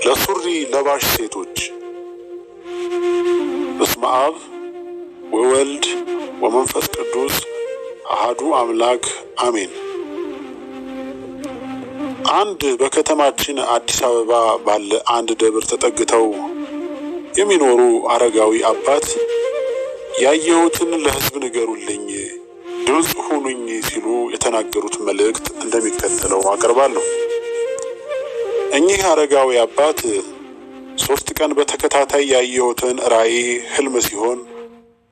ለሱሪ ለባሽ ሴቶች። በስመ አብ ወወልድ ወመንፈስ ቅዱስ አሐዱ አምላክ አሜን። አንድ በከተማችን አዲስ አበባ ባለ አንድ ደብር ተጠግተው የሚኖሩ አረጋዊ አባት ያየሁትን ለሕዝብ ንገሩልኝ፣ ድምፅ ሁኑኝ ሲሉ የተናገሩት መልእክት እንደሚከተለው አቀርባለሁ። እኚህ አረጋዊ አባት 3 ቀን በተከታታይ ያየሁትን ራእይ ህልም ሲሆን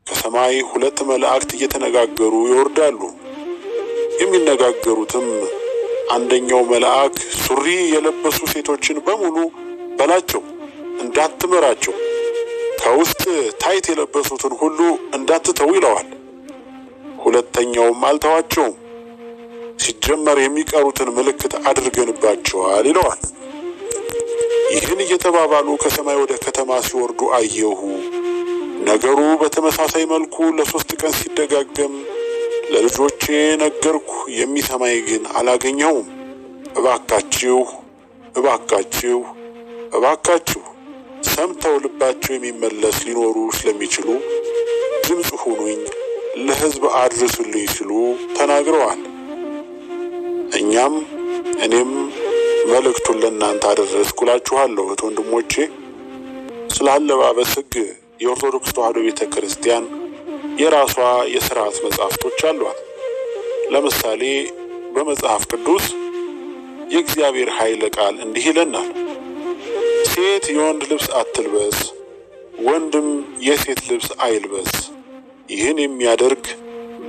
ከሰማይ 2 መላእክት እየተነጋገሩ ይወርዳሉ። የሚነጋገሩትም አንደኛው መልአክ ሱሪ የለበሱ ሴቶችን በሙሉ በላቸው፣ እንዳትመራቸው፣ ከውስጥ ታይት የለበሱትን ሁሉ እንዳትተው ይለዋል። ሁለተኛውም አልተዋቸውም፣ ሲጀመር የሚቀሩትን ምልክት አድርገንባቸዋል ይለዋል። ይህን እየተባባሉ ከሰማይ ወደ ከተማ ሲወርዱ አየሁ። ነገሩ በተመሳሳይ መልኩ ለ3 ቀን ሲደጋገም ለልጆቼ ነገርኩ፣ የሚሰማኝ ግን አላገኘሁም። እባካችሁ እባካችሁ እባካችሁ ሰምተው ልባቸው የሚመለስ ሊኖሩ ስለሚችሉ ድምፅ ሁኑኝ፣ ለሕዝብ አድርሱልኝ ሲሉ ተናግረዋል። እኔም መልእክቱን ለእናንተ አደረስኩ እላችኋለሁ። ወንድሞቼ፣ ስለ አለባበስ ሕግ የኦርቶዶክስ ተዋሕዶ ቤተ ክርስቲያን የራሷ የሥርዓት መጻሕፍቶች አሏት። ለምሳሌ በመጽሐፍ ቅዱስ የእግዚአብሔር ኃይለ ቃል እንዲህ ይለናል፣ ሴት የወንድ ልብስ አትልበስ፣ ወንድም የሴት ልብስ አይልበስ፣ ይህን የሚያደርግ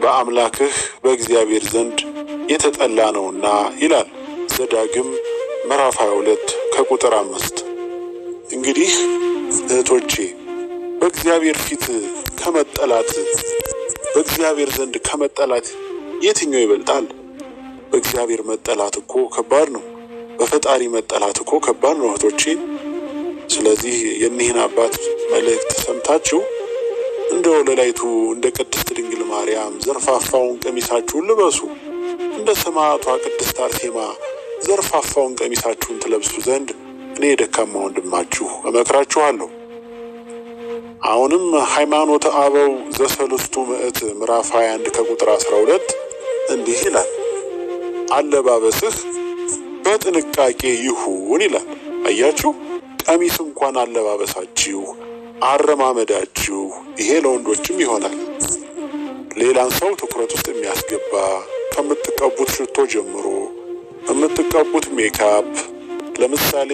በአምላክህ በእግዚአብሔር ዘንድ የተጠላ ነውና ይላል ዘዳግም ምዕራፍ 22 ከቁጥር 5። እንግዲህ እህቶቼ በእግዚአብሔር ፊት ከመጠላት በእግዚአብሔር ዘንድ ከመጠላት የትኛው ይበልጣል? በእግዚአብሔር መጠላት እኮ ከባድ ነው። በፈጣሪ መጠላት እኮ ከባድ ነው እህቶቼ። ስለዚህ የኒህን አባት መልእክት ሰምታችሁ እንደ ወለላይቱ እንደ ቅድስት ድንግል ማርያም ዘርፋፋውን ቀሚሳችሁን ልበሱ። እንደ ሰማዕቷ ቅድስት አርሴማ ዘርፋፋውን ቀሚሳችሁን ትለብሱ ዘንድ እኔ ደካማ ወንድማችሁ እመክራችኋለሁ። አሁንም ሃይማኖተ አበው ዘሰለስቱ ምዕት ምዕራፍ 21 ከቁጥር 12 እንዲህ ይላል፣ አለባበስህ በጥንቃቄ ይሁን ይላል። አያችሁ፣ ቀሚስ እንኳን አለባበሳችሁ፣ አረማመዳችሁ ይሄ ለወንዶችም ይሆናል። ሌላን ሰው ትኩረት ውስጥ የሚያስገባ ከምትቀቡት ሽቶ ጀምሮ የምትቀቡት ሜካፕ ለምሳሌ